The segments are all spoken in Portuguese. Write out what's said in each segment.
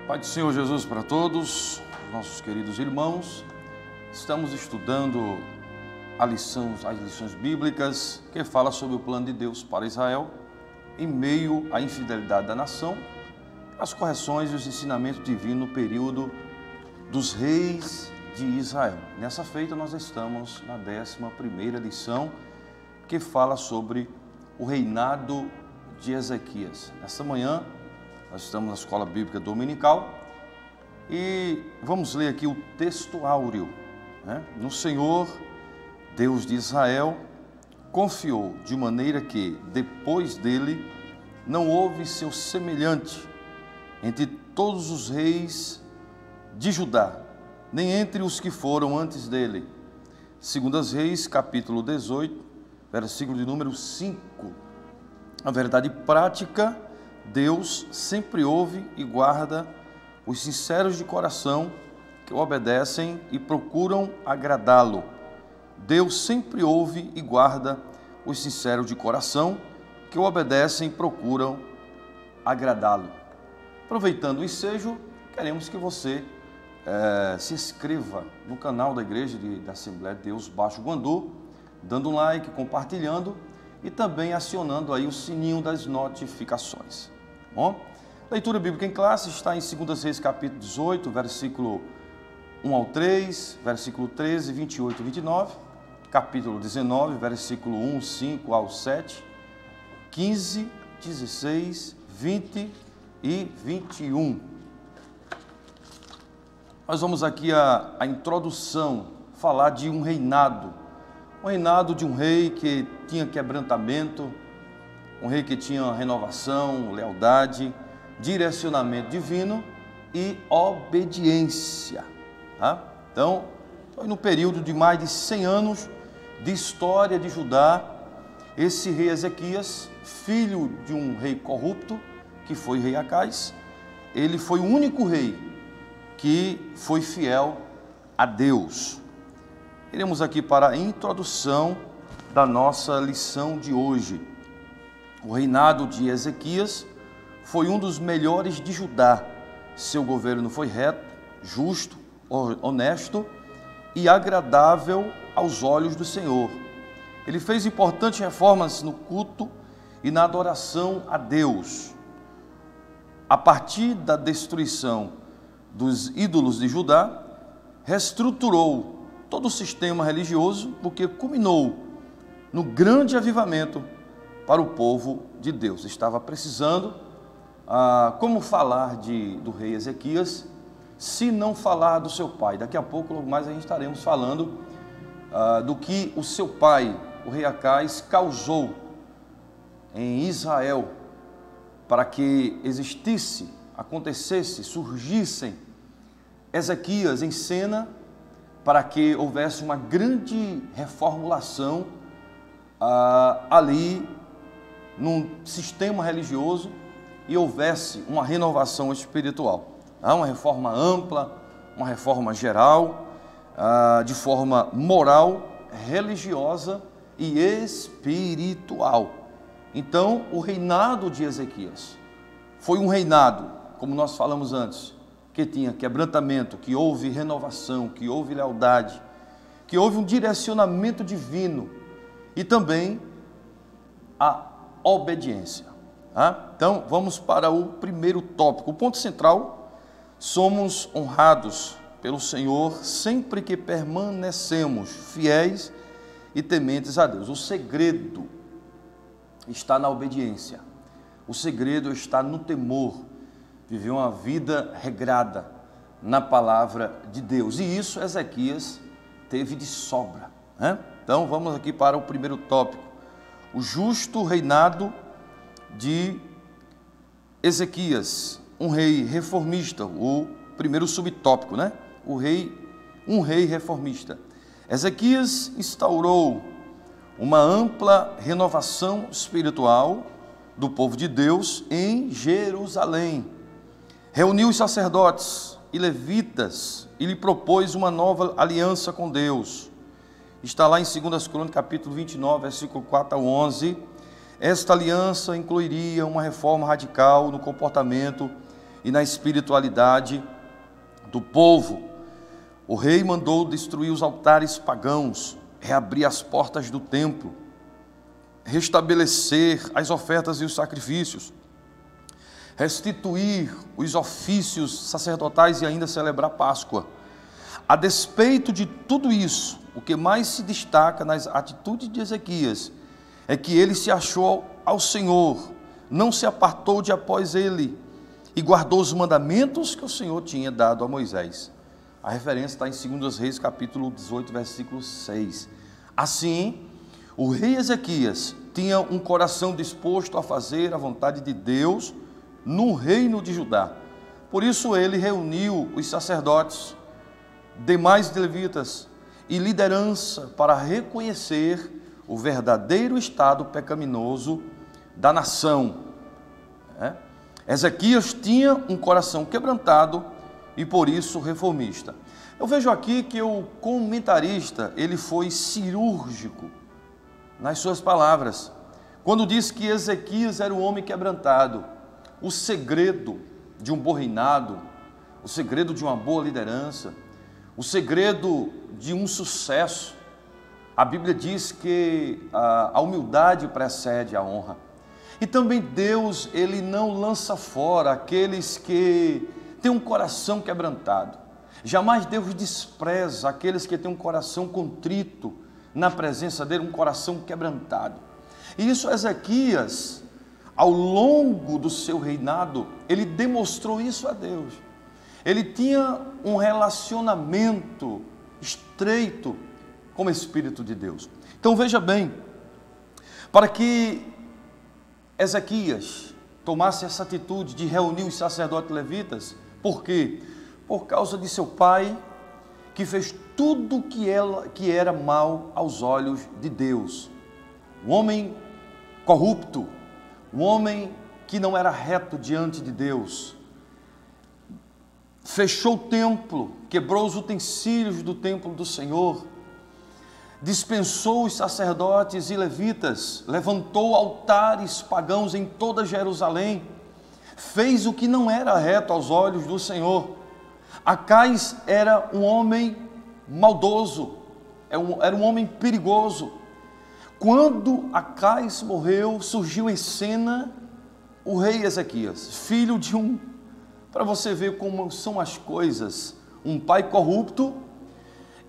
Pai do Senhor Jesus para todos, nossos queridos irmãos. Estamos estudando as lições bíblicas que fala sobre o plano de Deus para Israel em meio à infidelidade da nação, as correções e os ensinamentos divinos no período dos reis de Israel. Nessa feita nós estamos na 11ª lição, que fala sobre o reinado de Ezequias. Nesta manhã nós estamos na escola bíblica dominical e vamos ler aqui o texto áureo, No Senhor, Deus de Israel, confiou de maneira que, depois dele, não houve seu semelhante entre todos os reis de Judá, nem entre os que foram antes dele. Segundas Reis, capítulo 18, versículo de número 5. A verdade prática, Deus sempre ouve e guarda os sinceros de coração que o obedecem e procuram agradá-lo. Deus sempre ouve e guarda os sinceros de coração que o obedecem e procuram agradá-lo. Aproveitando o ensejo, queremos que você se inscreva no canal da Igreja da Assembleia de Deus Baixo Guandu, dando um like, compartilhando e também acionando aí o sininho das notificações. Bom, leitura bíblica em classe está em 2 Reis, capítulo 18, versículo 1 ao 3, versículo 13, 28 e 29, capítulo 19, versículo 1, 5 ao 7, 15, 16, 20 e 21. Nós vamos aqui a introdução, falar de um reinado de um rei que tinha quebrantamento, um rei que tinha renovação, lealdade, direcionamento divino e obediência. Então, no período de mais de 100 anos de história de Judá, esse rei Ezequias, filho de um rei corrupto, que foi rei Acais, ele foi o único rei que foi fiel a Deus. Iremos aqui para a introdução da nossa lição de hoje. O reinado de Ezequias foi um dos melhores de Judá. Seu governo foi reto, justo, honesto e agradável aos olhos do Senhor. Ele fez importantes reformas no culto e na adoração a Deus. A partir da destruição dos ídolos de Judá, reestruturou todo o sistema religioso, porque culminou no grande avivamento para o povo de Deus. Estava precisando, como falar do rei Ezequias, se não falar do seu pai. Daqui a pouco, logo mais, a gente estaremos falando do que o seu pai, o rei Acais, causou em Israel, para que existisse, acontecesse, surgissem Ezequias em cena, para que houvesse uma grande reformulação ali num sistema religioso e houvesse uma renovação espiritual. Uma reforma ampla, uma reforma geral, de forma moral, religiosa e espiritual. Então, o reinado de Ezequias foi um reinado, como nós falamos antes, que tinha quebrantamento, que houve renovação, que houve lealdade, que houve um direcionamento divino e também a obediência. Então, vamos para o primeiro tópico. O ponto central: somos honrados pelo Senhor sempre que permanecemos fiéis e tementes a Deus. O segredo está na obediência. O segredo está no temor. Viver uma vida regrada na palavra de Deus. E isso Ezequias teve de sobra. Então vamos aqui para o primeiro tópico. O justo reinado de Ezequias, um rei reformista. O primeiro subtópico, um rei reformista. Ezequias instaurou uma ampla renovação espiritual do povo de Deus em Jerusalém. Reuniu os sacerdotes e levitas e lhe propôs uma nova aliança com Deus. Está lá em 2 Crônicas, capítulo 29, versículo 4 ao 11. Esta aliança incluiria uma reforma radical no comportamento e na espiritualidade do povo. O rei mandou destruir os altares pagãos, reabrir as portas do templo, restabelecer as ofertas e os sacrifícios, restituir os ofícios sacerdotais e ainda celebrar Páscoa. A despeito de tudo isso, o que mais se destaca nas atitudes de Ezequias é que ele se achou ao Senhor, não se apartou de após ele e guardou os mandamentos que o Senhor tinha dado a Moisés. A referência está em 2 Reis, capítulo 18, versículo 6. Assim, o rei Ezequias tinha um coração disposto a fazer a vontade de Deus no reino de Judá. Por isso ele reuniu os sacerdotes, demais levitas e liderança para reconhecer o verdadeiro estado pecaminoso da nação. Ezequias tinha um coração quebrantado e por isso reformista. Eu vejo aqui que o comentarista, ele foi cirúrgico nas suas palavras, quando diz que Ezequias era um homem quebrantado. O segredo de um bom reinado, o segredo de uma boa liderança, o segredo de um sucesso, a Bíblia diz que a humildade precede a honra. E também Deus, ele não lança fora aqueles que têm um coração quebrantado. Jamais Deus despreza aqueles que têm um coração contrito na presença dele, um coração quebrantado. E isso Ezequias, ao longo do seu reinado, ele demonstrou isso a Deus. Ele tinha um relacionamento estreito com o Espírito de Deus. Então veja bem, para que Ezequias tomasse essa atitude de reunir os sacerdotes levitas, por quê? Por causa de seu pai, que fez tudo que era mal aos olhos de Deus. Um homem corrupto, um homem que não era reto diante de Deus. Fechou o templo, quebrou os utensílios do templo do Senhor, dispensou os sacerdotes e levitas, levantou altares pagãos em toda Jerusalém, fez o que não era reto aos olhos do Senhor. Acais era um homem maldoso, era um homem perigoso. Quando Acais morreu, surgiu em cena o rei Ezequias, filho de para você ver como são as coisas, um pai corrupto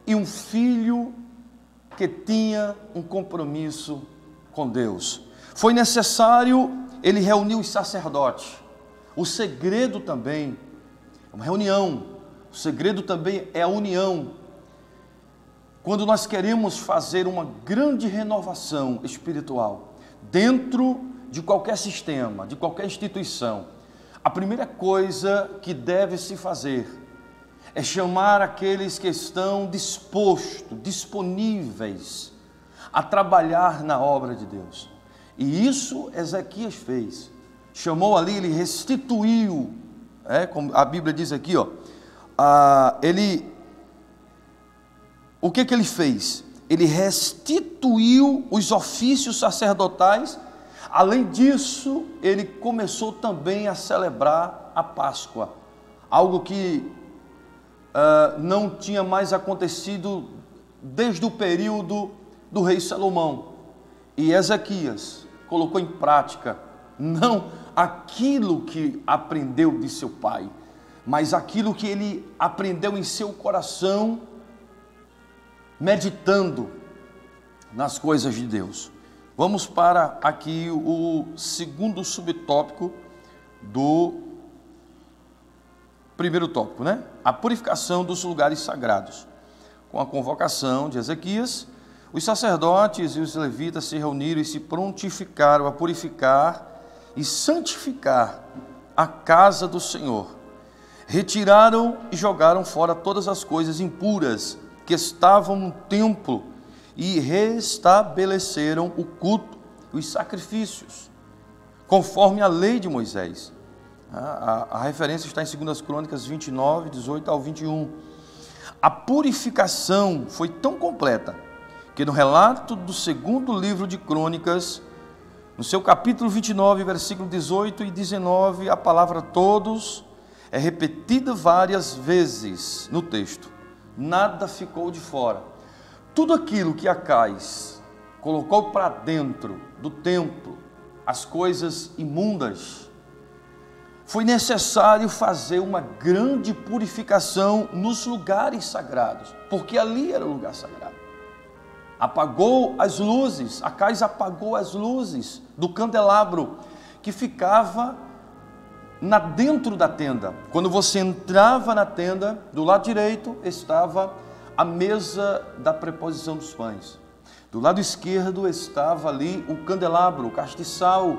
e um filho que tinha um compromisso com Deus. Foi necessário ele reunir os sacerdotes. O segredo também é uma reunião, o segredo também é a união. Quando nós queremos fazer uma grande renovação espiritual dentro de qualquer sistema, de qualquer instituição, a primeira coisa que deve se fazer é chamar aqueles que estão disponíveis a trabalhar na obra de Deus. E isso Ezequias fez. Chamou ali, ele restituiu, como a Bíblia diz aqui, o que ele fez? Ele restituiu os ofícios sacerdotais. Além disso, ele começou também a celebrar a Páscoa, algo que não tinha mais acontecido desde o período do rei Salomão. E Ezequias colocou em prática não aquilo que aprendeu de seu pai, mas aquilo que ele aprendeu em seu coração, meditando nas coisas de Deus. Vamos para aqui o segundo subtópico do primeiro tópico, A purificação dos lugares sagrados. Com a convocação de Ezequias, os sacerdotes e os levitas se reuniram e se prontificaram a purificar e santificar a casa do Senhor. Retiraram e jogaram fora todas as coisas impuras que estavam no templo e restabeleceram o culto, os sacrifícios, conforme a lei de Moisés. A referência está em 2 Crônicas 29, 18 ao 21. A purificação foi tão completa que no relato do segundo livro de Crônicas, no seu capítulo 29, versículo 18 e 19, a palavra todos é repetida várias vezes no texto. Nada ficou de fora. Tudo aquilo que Acais colocou para dentro do templo, as coisas imundas, foi necessário fazer uma grande purificação nos lugares sagrados, porque ali era o lugar sagrado. Apagou as luzes, Acais apagou as luzes do candelabro que ficava dentro da tenda. Quando você entrava na tenda, do lado direito estava a mesa da preposição dos pães. Do lado esquerdo estava ali o candelabro, o castiçal,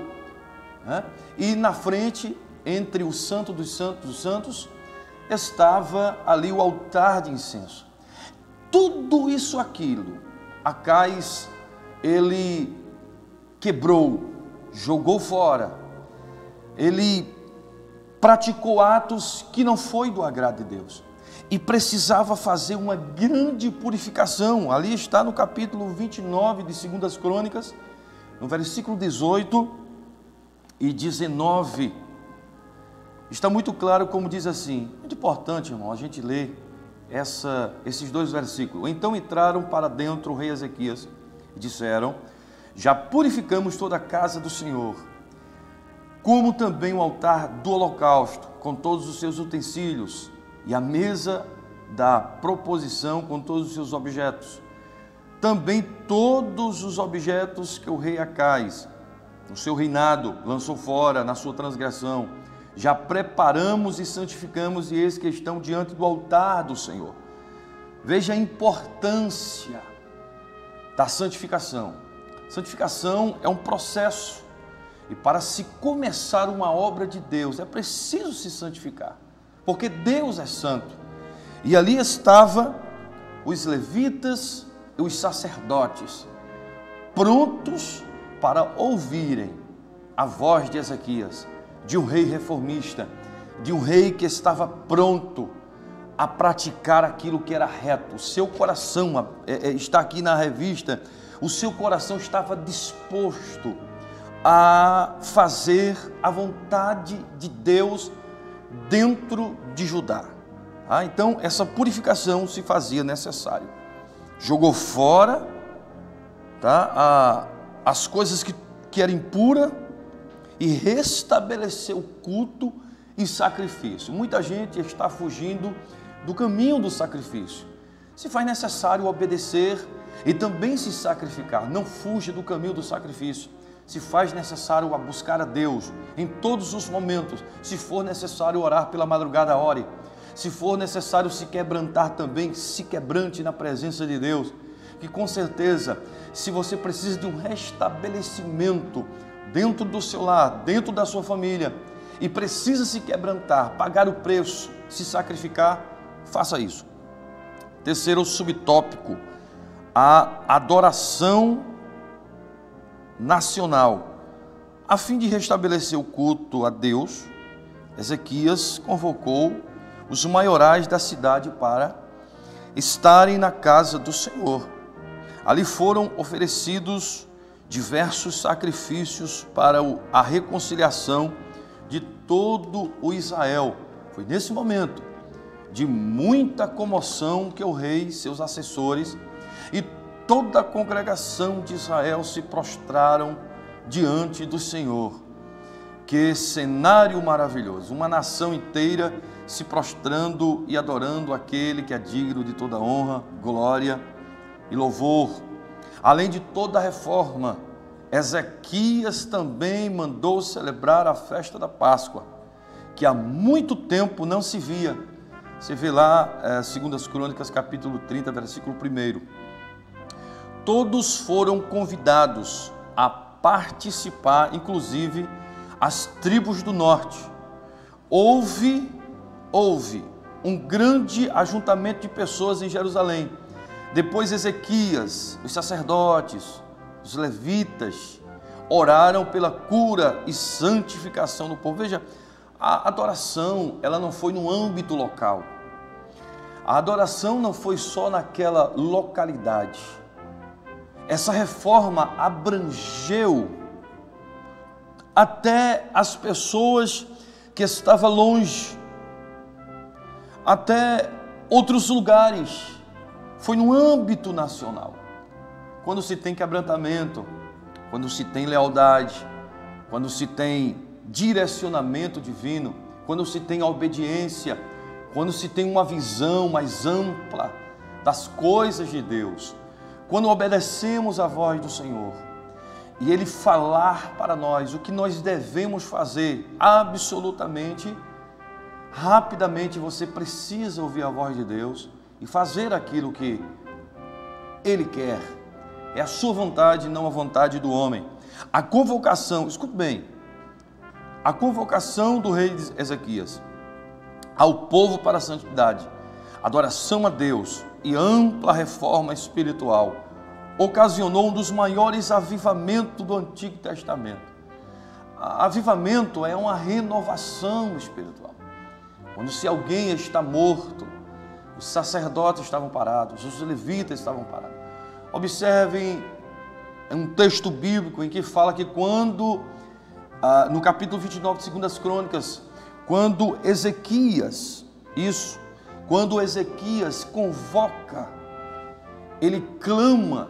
né? E na frente, entre o Santo dos Santos, estava ali o altar de incenso. Tudo isso aquilo, Acais, ele quebrou, jogou fora, ele praticou atos que não foi do agrado de Deus e precisava fazer uma grande purificação. Ali está no capítulo 29 de 2 Crônicas, no versículo 18 e 19, está muito claro como diz assim. Muito importante, irmão, a gente ler esses dois versículos. Então entraram para dentro o rei Ezequias e disseram: já purificamos toda a casa do Senhor, como também o altar do holocausto, com todos os seus utensílios, e a mesa da proposição com todos os seus objetos. Também todos os objetos que o rei Acais, no seu reinado, lançou fora na sua transgressão, já preparamos e santificamos, e eis que estão diante do altar do Senhor. Veja a importância da santificação. Santificação é um processo, e para se começar uma obra de Deus é preciso se santificar, porque Deus é santo. E ali estavam os levitas e os sacerdotes, prontos para ouvirem a voz de Ezequias, de um rei reformista, de um rei que estava pronto a praticar aquilo que era reto. O seu coração, está aqui na revista, o seu coração estava disposto a fazer a vontade de Deus dentro de Judá. Então, essa purificação se fazia necessário. Jogou fora, as coisas que eram impuras, e restabeleceu culto e sacrifício. Muita gente está fugindo do caminho do sacrifício. Se faz necessário obedecer e também se sacrificar, não fuja do caminho do sacrifício. Se faz necessário a buscar a Deus em todos os momentos. Se for necessário orar pela madrugada, ore. Se for necessário se quebrantar também, se quebrante na presença de Deus. Que com certeza, se você precisa de um restabelecimento dentro do seu lar, dentro da sua família, e precisa se quebrantar, pagar o preço, se sacrificar, faça isso. Terceiro subtópico, a adoração nacional. A fim de restabelecer o culto a Deus, Ezequias convocou os maiorais da cidade para estarem na casa do Senhor. Ali foram oferecidos diversos sacrifícios para a reconciliação de todo o Israel. Foi nesse momento de muita comoção que o rei, seus assessores e toda a congregação de Israel se prostraram diante do Senhor. Que cenário maravilhoso! Uma nação inteira se prostrando e adorando aquele que é digno de toda honra, glória e louvor. Além de toda a reforma, Ezequias também mandou celebrar a festa da Páscoa, que há muito tempo não se via. Você vê lá, 2 Crônicas, capítulo 30, versículo 1. Todos foram convidados a participar, inclusive as tribos do norte. Houve um grande ajuntamento de pessoas em Jerusalém. Depois Ezequias, os sacerdotes, os levitas, oraram pela cura e santificação do povo. Veja, a adoração, ela não foi no âmbito local. A adoração não foi só naquela localidade. Essa reforma abrangeu até as pessoas que estavam longe, até outros lugares. Foi no âmbito nacional. Quando se tem quebrantamento, quando se tem lealdade, quando se tem direcionamento divino, quando se tem obediência, quando se tem uma visão mais ampla das coisas de Deus, quando obedecemos a voz do Senhor e Ele falar para nós o que nós devemos fazer, absolutamente, rapidamente você precisa ouvir a voz de Deus e fazer aquilo que Ele quer. É a sua vontade, não a vontade do homem. A convocação, escute bem, a convocação do rei Ezequias ao povo para a santidade, adoração a Deus e ampla reforma espiritual ocasionou um dos maiores avivamentos do Antigo Testamento. Avivamento é uma renovação espiritual. Quando se alguém está morto, os sacerdotes estavam parados, os levitas estavam parados. Observem um texto bíblico em que fala que quando, no capítulo 29 de 2 Crônicas, quando Ezequias convoca, ele clama,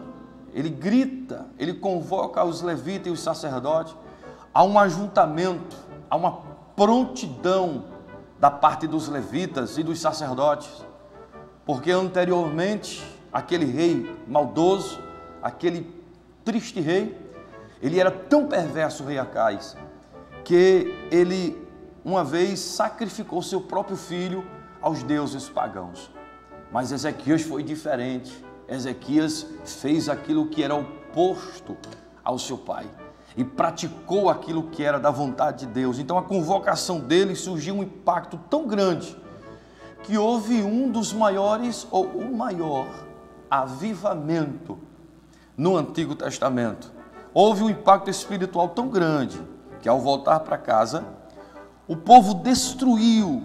ele grita, ele convoca os levitas e os sacerdotes a um ajuntamento, a uma prontidão da parte dos levitas e dos sacerdotes, porque anteriormente aquele rei maldoso, aquele triste rei, ele era tão perverso, o rei Acais, que ele uma vez sacrificou seu próprio filho aos deuses pagãos. Mas Ezequias foi diferente. Ezequias fez aquilo que era oposto ao seu pai e praticou aquilo que era da vontade de Deus. Então a convocação dele surgiu um impacto tão grande que houve um dos maiores, ou o maior, avivamento no Antigo Testamento. Houve um impacto espiritual tão grande que ao voltar para casa, o povo destruiu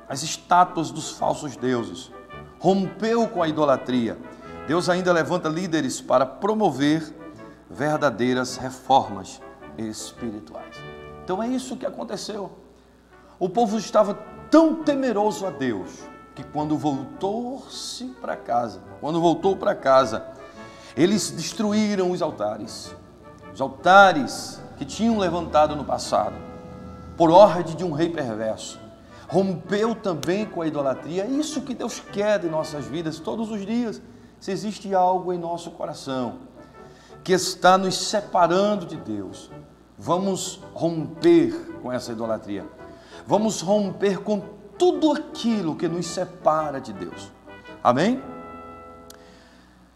as estátuas dos falsos deuses, rompeu com a idolatria. Deus ainda levanta líderes para promover verdadeiras reformas espirituais. Então é isso que aconteceu. O povo estava tão temeroso a Deus que quando voltou para casa, eles destruíram os altares que tinham levantado no passado, por ordem de um rei perverso. Rompeu também com a idolatria. É isso que Deus quer de nossas vidas todos os dias. Se existe algo em nosso coração que está nos separando de Deus, vamos romper com essa idolatria. Vamos romper com tudo aquilo que nos separa de Deus. Amém?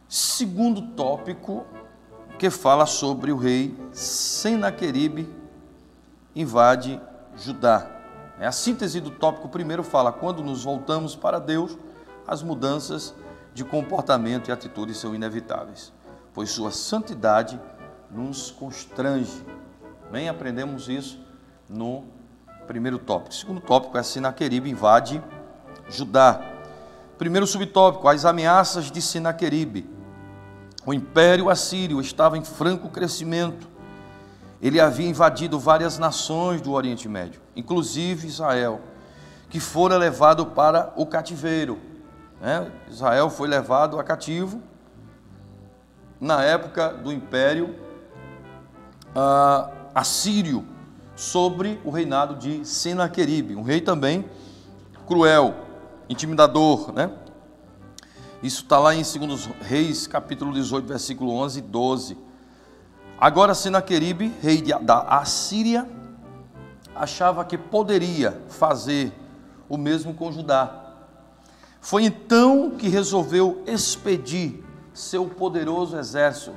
Segundo tópico, que fala sobre o rei Senaqueribe invade Judá. A síntese do tópico primeiro fala: quando nos voltamos para Deus, as mudanças de comportamento e atitudes são inevitáveis, pois sua santidade nos constrange. Bem, aprendemos isso no primeiro tópico. Segundo tópico é Senaqueribe invade Judá. Primeiro subtópico, as ameaças de Senaqueribe. O Império Assírio estava em franco crescimento. Ele havia invadido várias nações do Oriente Médio, inclusive Israel, que fora levado para o cativeiro. Israel foi levado a cativo na época do Império Assírio, sobre o reinado de Senaqueribe, um rei também cruel, intimidador, Isso está lá em 2 Reis, capítulo 18, versículo 11 e 12. Agora Senaqueribe, rei da Assíria, achava que poderia fazer o mesmo com Judá. Foi então que resolveu expedir seu poderoso exército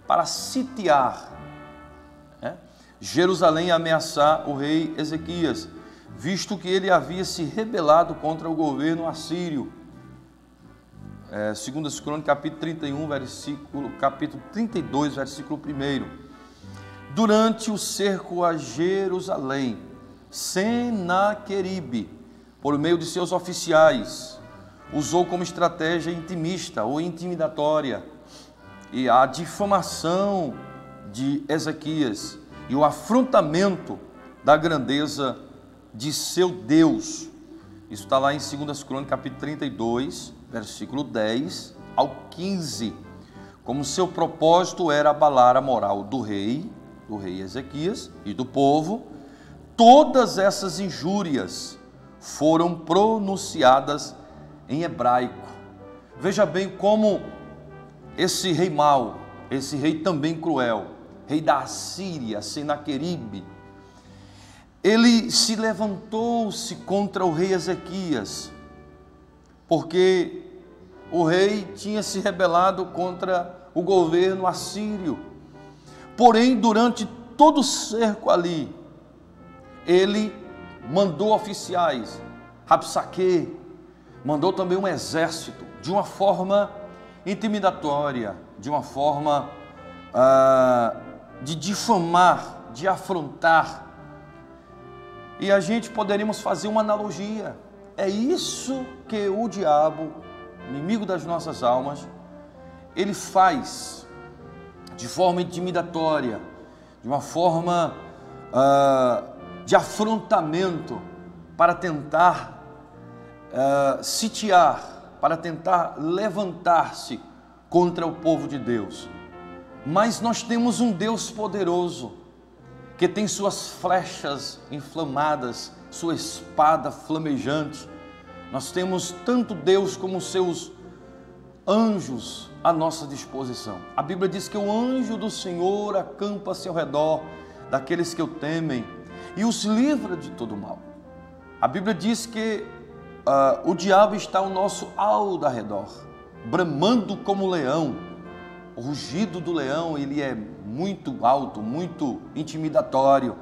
para sitiar Jerusalém e ameaçar o rei Ezequias, visto que ele havia se rebelado contra o governo assírio. 2 Crônicas, capítulo 31, capítulo 32, versículo 1. Durante o cerco a Jerusalém, Senaqueribe, por meio de seus oficiais, usou como estratégia intimista ou intimidatória e a difamação de Ezequias e o afrontamento da grandeza de seu Deus, Isso está lá em 2 Crônicas, capítulo 32, versículo 10 ao 15. Como seu propósito era abalar a moral do rei Ezequias e do povo, todas essas injúrias foram pronunciadas em hebraico. Veja bem como esse rei mau, esse rei também cruel, rei da Assíria, Senaqueribe, ele se levantou-se contra o rei Ezequias, porque o rei tinha se rebelado contra o governo assírio. Porém, durante todo o cerco ali, ele mandou oficiais, Rabsaque, mandou também um exército, de uma forma intimidatória, de uma forma de difamar, de afrontar. E a gente poderíamos fazer uma analogia. É isso que o diabo, inimigo das nossas almas, ele faz de forma intimidatória, de uma forma de afrontamento, para tentar sitiar, para tentar levantar-se contra o povo de Deus. Mas nós temos um Deus poderoso, que tem suas flechas inflamadas, sua espada flamejante. Nós temos tanto Deus como seus anjos à nossa disposição. A Bíblia diz que o anjo do Senhor acampa-se ao redor daqueles que o temem e os livra de todo mal. A Bíblia diz que o diabo está ao nosso redor, bramando como leão. O rugido do leão, ele é muito alto, muito intimidatório,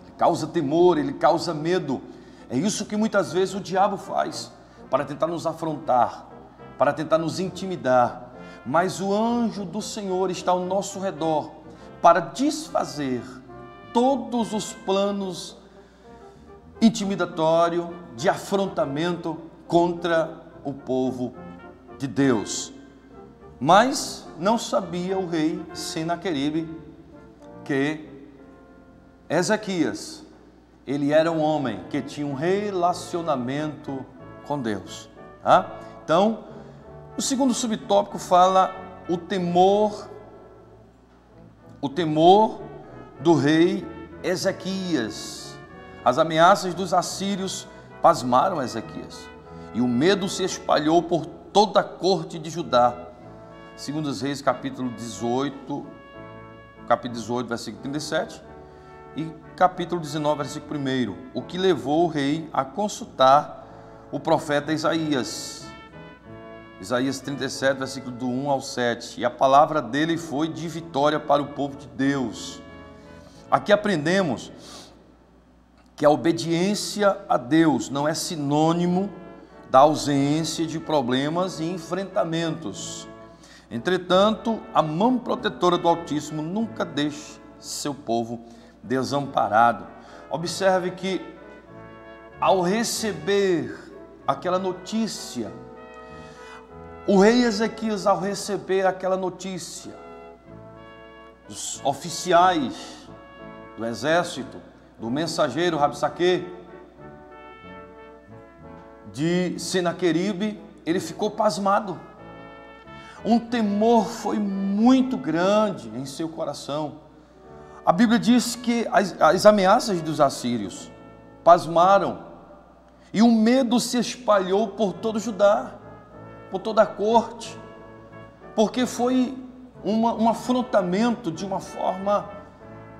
ele causa temor, ele causa medo. É isso que muitas vezes o diabo faz, para tentar nos afrontar, para tentar nos intimidar. Mas o anjo do Senhor está ao nosso redor, para desfazer todos os planos intimidatórios, de afrontamento contra o povo de Deus. Mas não sabia o rei Senaqueribe que Ezequias, ele era um homem que tinha um relacionamento com Deus. Tá? Então, o segundo subtópico fala o temor do rei Ezequias. As ameaças dos assírios pasmaram Ezequias, e o medo se espalhou por toda a corte de Judá. 2 Reis, capítulo 18, versículo 37, e capítulo 19, versículo 1, o que levou o rei a consultar o profeta Isaías. Isaías 37, versículo do 1 ao 7, e a palavra dele foi de vitória para o povo de Deus. Aqui aprendemos que a obediência a Deus não é sinônimo da ausência de problemas e enfrentamentos. Entretanto, a mão protetora do Altíssimo nunca deixa seu povo desamparado. Observe que, ao receber aquela notícia, o rei Ezequias, ao receber aquela notícia, os oficiais do exército, do mensageiro Rabsaque, de Senaqueribe, ele ficou pasmado. Um temor foi muito grande em seu coração. A Bíblia diz que as ameaças dos assírios pasmaram, e o medo se espalhou por todo Judá, por toda a corte, porque foi um afrontamento de uma forma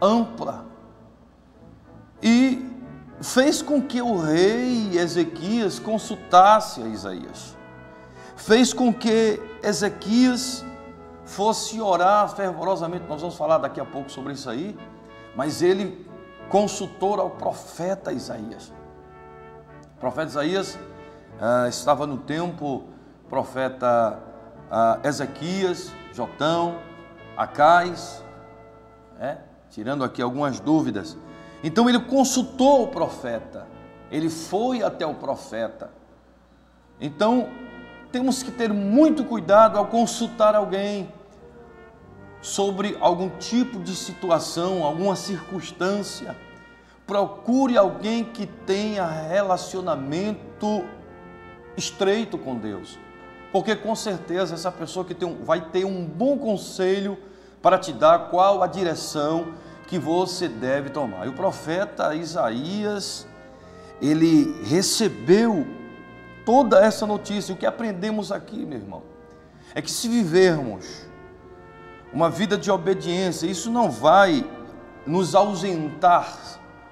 ampla, e fez com que o rei Ezequias consultasse a Isaías, fez com que Ezequias fosse orar fervorosamente. Nós vamos falar daqui a pouco sobre isso aí, mas ele consultou ao profeta Isaías. O profeta Isaías estava no tempo, profeta Ezequias, Jotão, Acais, tirando aqui algumas dúvidas. Então ele consultou o profeta, ele foi até o profeta. Então temos que ter muito cuidado ao consultar alguém sobre algum tipo de situação, alguma circunstância. O procure alguém que tenha relacionamento estreito com Deus, porque com certeza essa pessoa vai ter um bom conselho para te dar qual a direção que você deve tomar. E o profeta Isaías, ele recebeu toda essa notícia. O que aprendemos aqui, meu irmão, é que se vivermos uma vida de obediência, isso não vai nos ausentar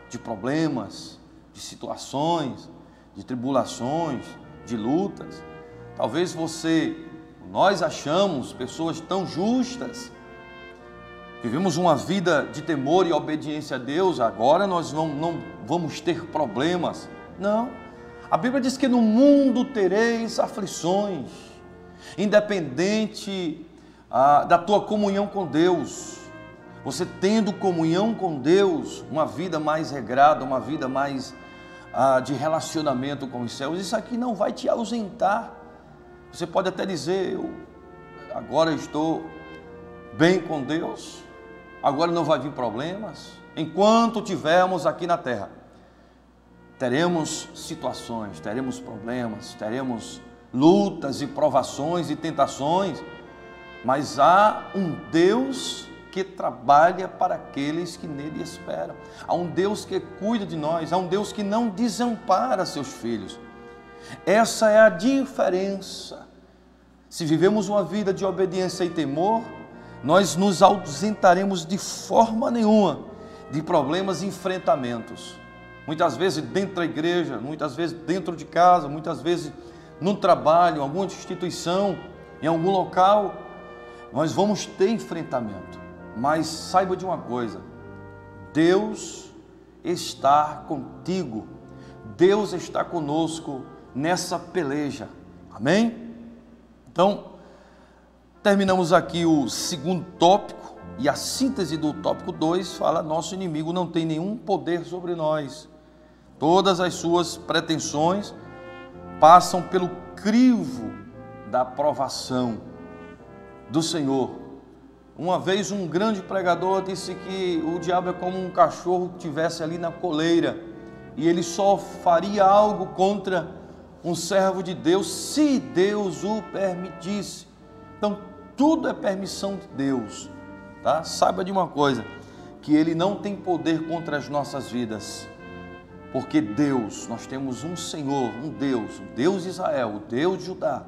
de problemas, de situações, de tribulações, de lutas. Talvez nós achamos pessoas tão justas, vivemos uma vida de temor e obediência a Deus, agora nós não vamos ter problemas. Não, a Bíblia diz que no mundo tereis aflições, independente da tua comunhão com Deus. Você tendo comunhão com Deus, uma vida mais regrada, uma vida mais de relacionamento com os céus, isso aqui não vai te ausentar. Você pode até dizer, agora estou bem com Deus, agora não vai vir problemas. Enquanto tivermos aqui na terra, teremos situações, teremos problemas, teremos lutas e provações e tentações, mas há um Deus que trabalha para aqueles que nele esperam. Há um Deus que cuida de nós, há um Deus que não desampara seus filhos. Essa é a diferença. Se vivemos uma vida de obediência e temor, nós nos ausentaremos de forma nenhuma de problemas e enfrentamentos. Muitas vezes dentro da igreja, muitas vezes dentro de casa, muitas vezes no trabalho, em alguma instituição, em algum local, nós vamos ter enfrentamento. Mas saiba de uma coisa, Deus está contigo, Deus está conosco nessa peleja, amém? Então, terminamos aqui o segundo tópico, e a síntese do tópico 2 fala: nosso inimigo não tem nenhum poder sobre nós, todas as suas pretensões passam pelo crivo da provação do Senhor. Uma vez um grande pregador disse que o diabo é como um cachorro que estivesse ali na coleira, e ele só faria algo contra um servo de Deus se Deus o permitisse. Então tudo é permissão de Deus, tá? Saiba de uma coisa, que ele não tem poder contra as nossas vidas, porque Deus, nós temos um Senhor, um Deus, o Deus de Israel, o Deus de Judá,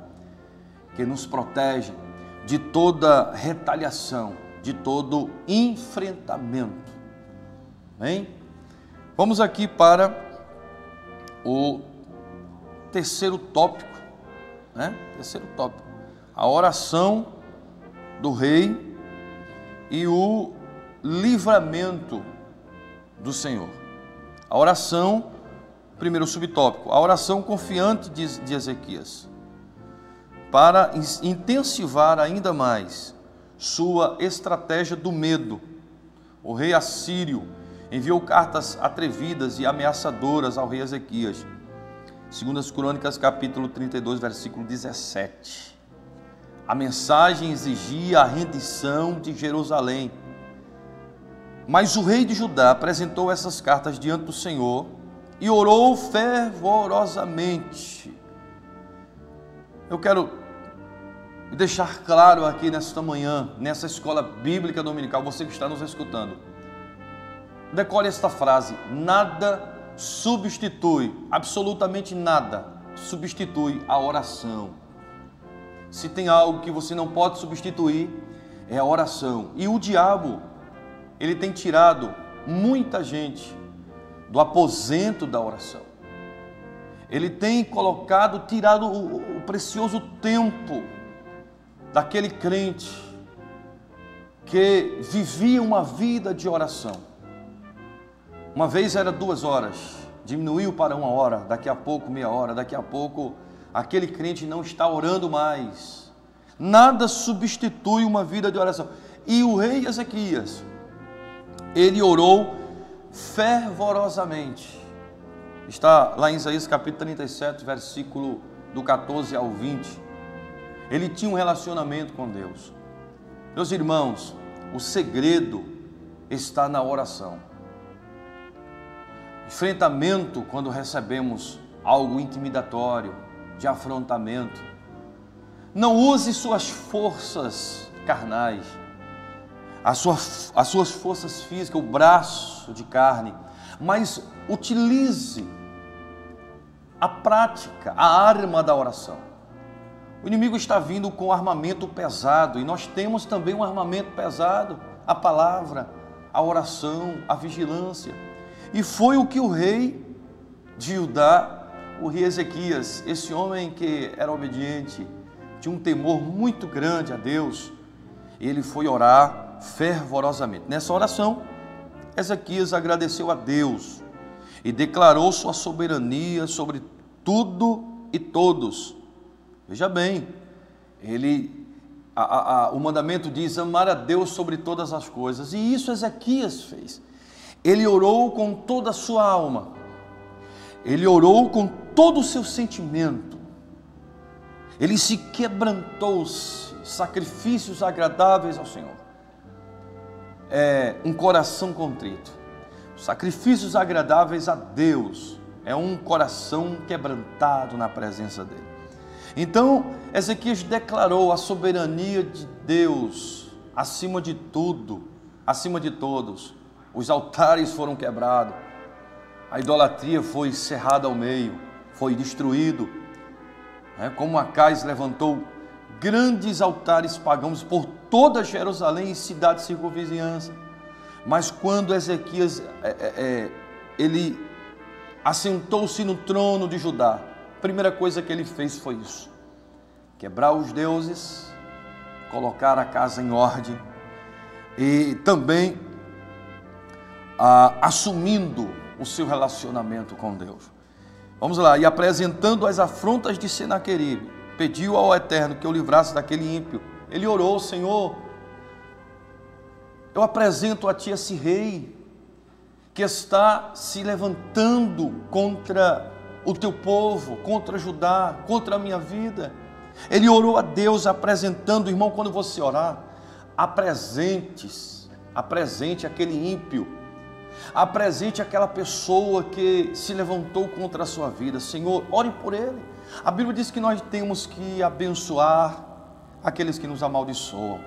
que nos protege de toda retaliação, de todo enfrentamento. Amém? Vamos aqui para o terceiro tópico, né? Terceiro tópico, a oração do rei e o livramento do Senhor. A oração, primeiro subtópico, a oração confiante de Ezequias. Para intensivar ainda mais sua estratégia do medo, o rei assírio enviou cartas atrevidas e ameaçadoras ao rei Ezequias. 2 Crônicas, capítulo 32, versículo 17. A mensagem exigia a rendição de Jerusalém. Mas o rei de Judá apresentou essas cartas diante do Senhor e orou fervorosamente. Eu quero deixar claro aqui nesta manhã, nessa escola bíblica dominical, você que está nos escutando, decore esta frase: nada substitui, absolutamente nada substitui a oração. Se tem algo que você não pode substituir, é a oração. E o diabo, ele tem tirado muita gente do aposento da oração. Ele tem tirado o precioso tempo daquele crente que vivia uma vida de oração. Uma vez era 2 horas, diminuiu para 1 hora, daqui a pouco meia hora, daqui a pouco aquele crente não está orando mais. Nada substitui uma vida de oração. E o rei Ezequias, ele orou fervorosamente. Está lá em Isaías capítulo 37, versículo do 14 ao 20. Ele tinha um relacionamento com Deus. Meus irmãos, o segredo está na oração. enfrentamento quando recebemos algo intimidatório, de afrontamento. Não use suas forças carnais, as suas forças físicas, o braço de carne, mas utilize a prática, a arma da oração. O inimigo está vindo com armamento pesado e nós temos também um armamento pesado, a palavra, a oração, a vigilância. E foi o que o rei de Judá, o rei Ezequias, esse homem que era obediente, tinha um temor muito grande a Deus, ele foi orar fervorosamente. Nessa oração, Ezequias agradeceu a Deus e declarou sua soberania sobre tudo e todos. Veja bem, o mandamento diz amar a Deus sobre todas as coisas, e isso Ezequias fez. Ele orou com toda a sua alma, ele orou com todo o seu sentimento, ele se quebrantou-se, sacrifícios agradáveis ao Senhor. Um coração contrito, sacrifícios agradáveis a Deus, é um coração quebrantado na presença dele. Então, Ezequias declarou a soberania de Deus acima de tudo, acima de todos. Os altares foram quebrados, a idolatria foi cerrada ao meio, foi destruído. Como Acais levantou grandes altares pagãos por toda Jerusalém e cidades circunvizinhança. Mas quando Ezequias ele assentou-se no trono de Judá, a primeira coisa que ele fez foi isso: quebrar os deuses, colocar a casa em ordem e também assumindo o seu relacionamento com Deus. Vamos lá, e apresentando as afrontas de Senaqueribe, pediu ao Eterno que o livrasse daquele ímpio. Ele orou: Senhor, eu apresento a Ti esse rei que está se levantando contra o Teu povo, contra Judá, contra a minha vida. Ele orou a Deus apresentando, irmão, quando você orar, apresente aquele ímpio, apresente aquela pessoa que se levantou contra a sua vida. Senhor, ore por ele. A Bíblia diz que nós temos que abençoar aqueles que nos amaldiçoam.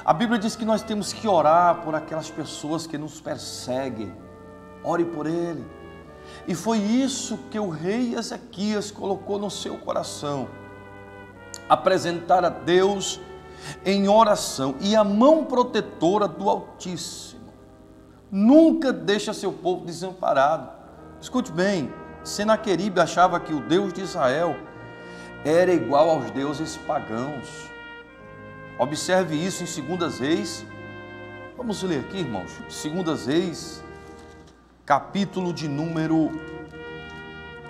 A Bíblia diz que nós temos que orar por aquelas pessoas que nos perseguem. Ore por ele. E foi isso que o rei Ezequias colocou no seu coração: apresentar a Deus em oração, e a mão protetora do Altíssimo nunca deixa seu povo desamparado. Escute bem, Senaqueribe achava que o Deus de Israel era igual aos deuses pagãos. Observe isso em 2 Reis. Vamos ler aqui, irmãos, 2 Reis, capítulo de número,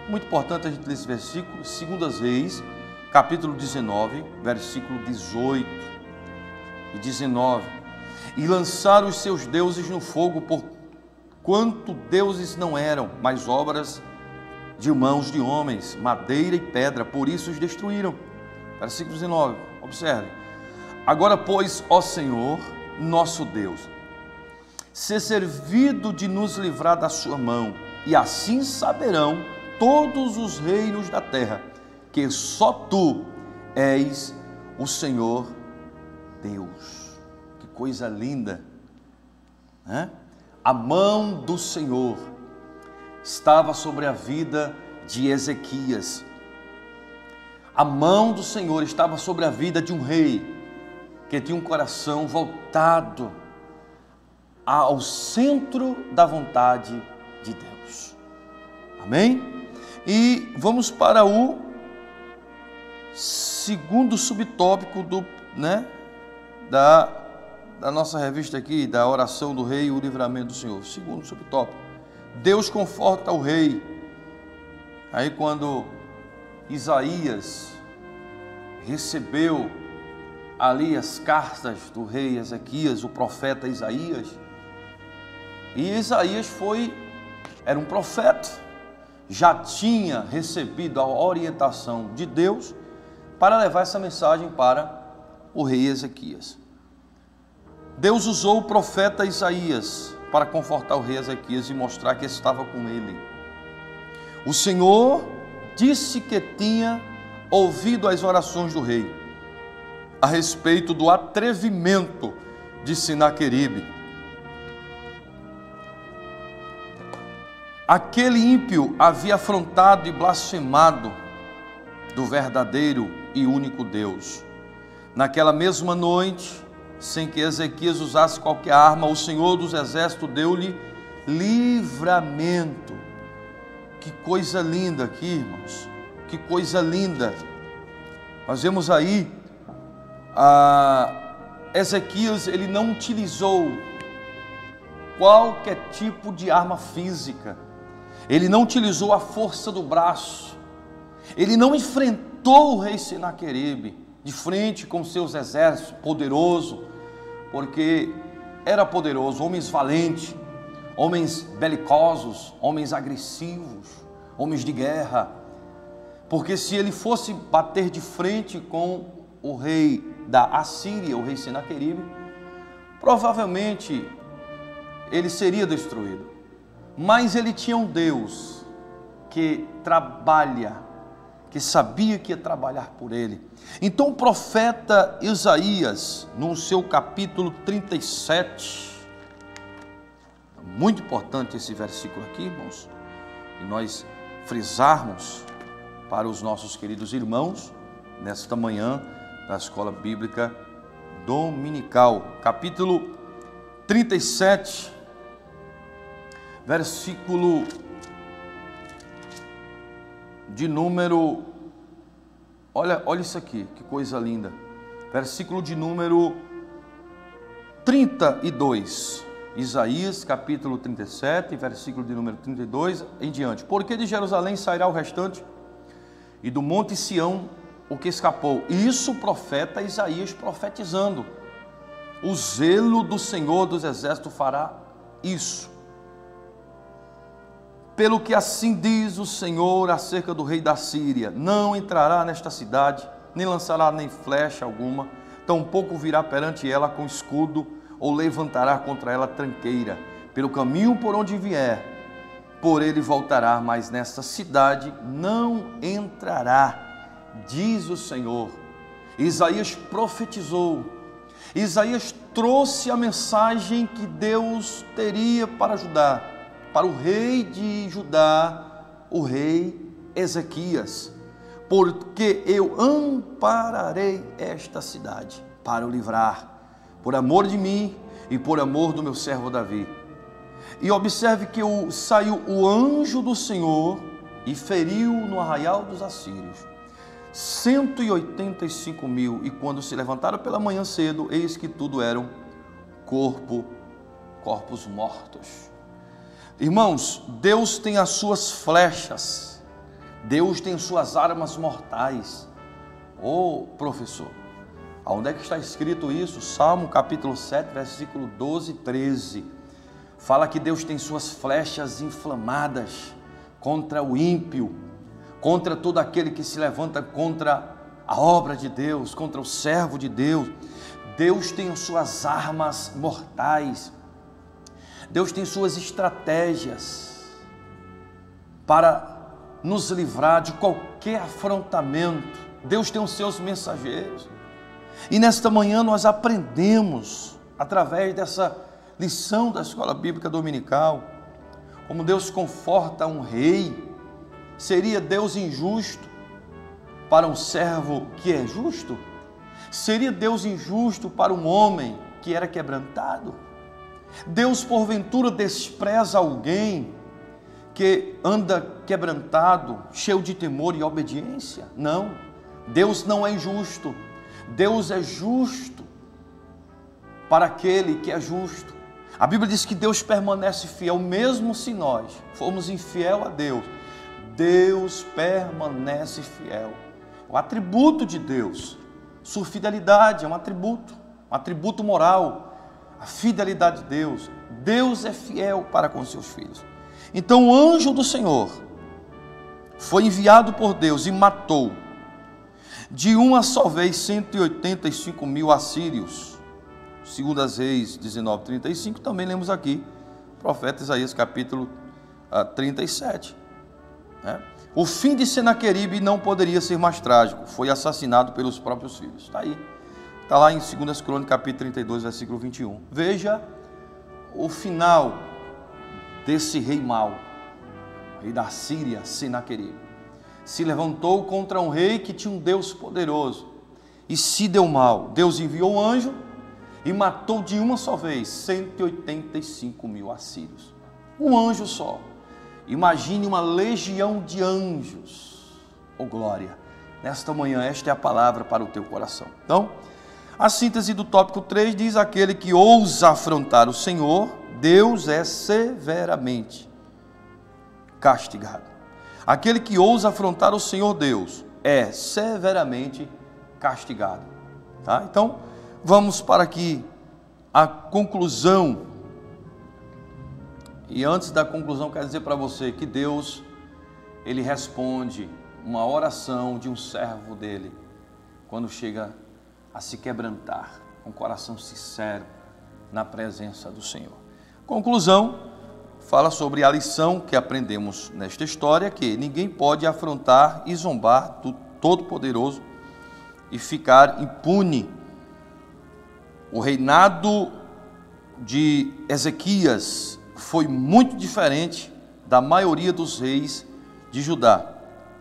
muito importante a gente ler esse versículo, 2 Reis, capítulo 19, versículo 18 e 19. E lançaram os seus deuses no fogo, porquanto deuses não eram, mas obras de mãos de homens, madeira e pedra, por isso os destruíram. Versículo 19, observe. Agora, pois, ó Senhor, nosso Deus, ser servido de nos livrar da sua mão, e assim saberão todos os reinos da terra, que só Tu és o Senhor Deus. Que coisa linda, né? A mão do Senhor estava sobre a vida de Ezequias. A mão do Senhor estava sobre a vida de um rei que tinha um coração voltado ao centro da vontade de Deus. Amém? E vamos para o segundo subtópico da nossa revista aqui, da oração do rei e o livramento do Senhor. Segundo subtópico: Deus conforta o rei. Aí quando Isaías recebeu ali as cartas do rei Ezequias, o profeta Isaías, e Isaías era um profeta, já tinha recebido a orientação de Deus para levar essa mensagem para o rei Ezequias. Deus usou o profeta Isaías para confortar o rei Ezequias e mostrar que estava com ele. O Senhor disse que tinha ouvido as orações do rei a respeito do atrevimento de Sinaqueribe. Aquele ímpio havia afrontado e blasfemado do verdadeiro e único Deus. Naquela mesma noite, sem que Ezequias usasse qualquer arma, o Senhor dos Exércitos deu-lhe livramento. Que coisa linda aqui, irmãos, que coisa linda. Nós vemos aí, Ezequias, ele não utilizou qualquer tipo de arma física, ele não utilizou a força do braço, ele não enfrentou o rei Sinaqueribe de frente com seus exércitos, poderoso, porque era poderoso, homens valentes, homens belicosos, homens agressivos, homens de guerra, porque se ele fosse bater de frente com o rei da Assíria, o rei Sinaqueribe, provavelmente ele seria destruído. Mas ele tinha um Deus que trabalha, que sabia que ia trabalhar por ele. Então o profeta Isaías, no seu capítulo 37, muito importante esse versículo aqui, irmãos, e nós frisarmos para os nossos queridos irmãos, nesta manhã da Escola Bíblica Dominical, capítulo 37, versículo de número, olha isso aqui, que coisa linda, versículo de número 32, Isaías capítulo 37, versículo de número 32 em diante. Porque de Jerusalém sairá o restante, e do monte Sião o que escapou. Isso o profeta Isaías profetizando. O zelo do Senhor dos Exércitos fará isso. Pelo que assim diz o Senhor acerca do rei da Síria: não entrará nesta cidade, nem lançará nem flecha alguma, tampouco virá perante ela com escudo, ou levantará contra ela tranqueira. Pelo caminho por onde vier, por ele voltará, mas nesta cidade não entrará, diz o Senhor. Isaías profetizou, Isaías trouxe a mensagem que Deus teria para Judá, para o rei de Judá, o rei Ezequias, porque eu ampararei esta cidade para o livrar, por amor de mim e por amor do meu servo Davi. E observe que saiu o anjo do Senhor e feriu no arraial dos assírios 185.000, e quando se levantaram pela manhã cedo, eis que tudo eram corpos mortos. Irmãos, Deus tem as suas flechas, Deus tem suas armas mortais. Ô professor, aonde é que está escrito isso? Salmo capítulo 7, versículo 12 e 13. Fala que Deus tem suas flechas inflamadas contra o ímpio, contra todo aquele que se levanta contra a obra de Deus, contra o servo de Deus. Deus tem as suas armas mortais. Deus tem suas estratégias para nos livrar de qualquer afrontamento. Deus tem os seus mensageiros. E nesta manhã nós aprendemos, através dessa lição da Escola Bíblica Dominical, como Deus conforta um rei. Seria Deus injusto para um servo que é justo? Seria Deus injusto para um homem que era quebrantado? Deus porventura despreza alguém que anda quebrantado, cheio de temor e obediência? Não, Deus não é injusto. Deus é justo para aquele que é justo. A Bíblia diz que Deus permanece fiel, mesmo se nós formos infiel a Deus. Deus permanece fiel. O atributo de Deus, sua fidelidade é um atributo moral, a fidelidade de Deus. Deus é fiel para com seus filhos. Então o anjo do Senhor foi enviado por Deus e matou de uma só vez 185.000 assírios. Segundo as Reis 19:35, também lemos aqui, profeta Isaías capítulo 37. Né? O fim de Senaqueribe não poderia ser mais trágico, foi assassinado pelos próprios filhos. Está aí, está lá em 2 Crônicas capítulo 32, versículo 21. Veja o final desse rei mau, rei da Síria, Senaqueribe. Se levantou contra um rei que tinha um Deus poderoso e se deu mal. Deus enviou um anjo e matou de uma só vez 185 mil assírios. Um anjo só. Imagine uma legião de anjos. Oh glória! Nesta manhã, esta é a palavra para o teu coração. Então, a síntese do tópico 3 diz: aquele que ousa afrontar o Senhor, Deus é severamente castigado. Aquele que ousa afrontar o Senhor Deus é severamente castigado. Tá? Então, vamos para aqui a conclusão. E antes da conclusão, quero dizer para você que Deus, Ele responde uma oração de um servo dele, quando chega a se quebrantar, com um coração sincero, na presença do Senhor. Conclusão, fala sobre a lição que aprendemos nesta história, que ninguém pode afrontar e zombar do Todo-Poderoso e ficar impune. O reinado de Ezequias foi muito diferente da maioria dos reis de Judá.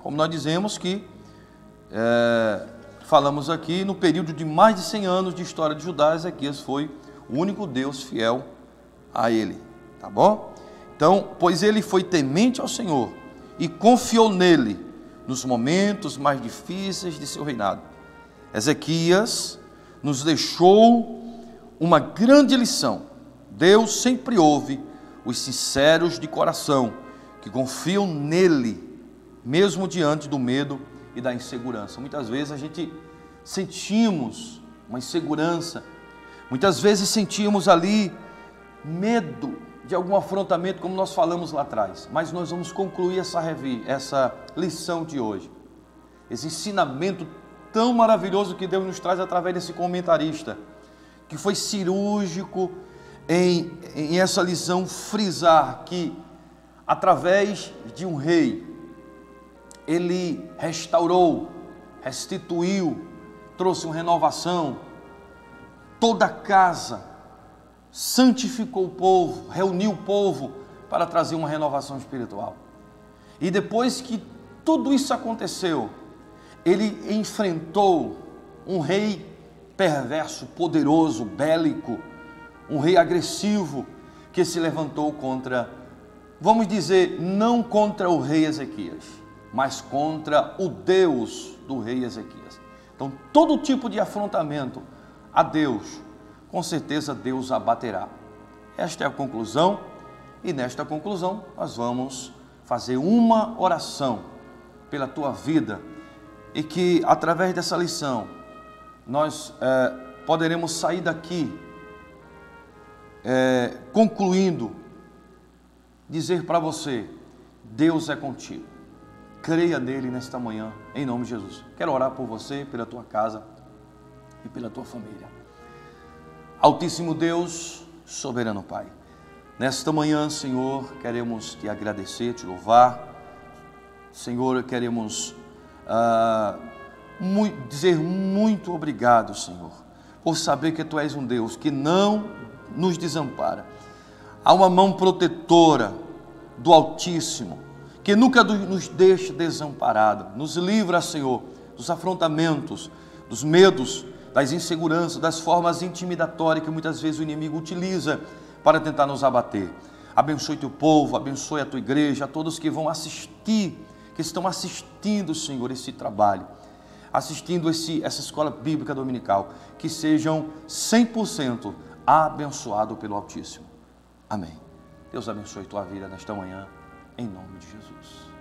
Como nós dizemos que, falamos aqui, no período de mais de 100 anos de história de Judá, Ezequias foi o único Deus fiel a ele. Tá bom? Então, pois ele foi temente ao Senhor e confiou nele nos momentos mais difíceis de seu reinado. Ezequias nos deixou uma grande lição. Deus sempre ouve os sinceros de coração, que confiam nele, mesmo diante do medo e da insegurança. Muitas vezes a gente sentimos uma insegurança, muitas vezes sentimos ali medo de algum afrontamento, como nós falamos lá atrás. Mas nós vamos concluir essa lição de hoje, esse ensinamento tão maravilhoso que Deus nos traz através desse comentarista, que foi cirúrgico em essa lição frisar que, através de um rei, ele restaurou, restituiu, trouxe uma renovação, toda a casa, santificou o povo, reuniu o povo para trazer uma renovação espiritual. E depois que tudo isso aconteceu, ele enfrentou um rei perverso, poderoso, bélico, um rei agressivo que se levantou contra, vamos dizer, não contra o rei Ezequias, mas contra o Deus do rei Ezequias. Então, todo tipo de afrontamento a Deus, com certeza Deus abaterá. Esta é a conclusão, e nesta conclusão nós vamos fazer uma oração pela tua vida, e que através dessa lição nós poderemos sair daqui concluindo, dizer para você: Deus é contigo, creia nele nesta manhã, em nome de Jesus. Quero orar por você, pela tua casa e pela tua família. Altíssimo Deus, soberano Pai, nesta manhã, Senhor, queremos te agradecer, te louvar. Senhor, queremos dizer muito obrigado, Senhor, por saber que Tu és um Deus que não nos desampara. Há uma mão protetora do Altíssimo, que nunca nos deixa desamparado. Nos livra, Senhor, dos afrontamentos, dos medos, das inseguranças, das formas intimidatórias que muitas vezes o inimigo utiliza para tentar nos abater. Abençoe teu povo, abençoe a tua igreja, a todos que vão assistir, que estão assistindo, Senhor, esse trabalho, assistindo essa escola bíblica dominical, que sejam 100% abençoados pelo Altíssimo. Amém. Deus abençoe tua vida nesta manhã, em nome de Jesus.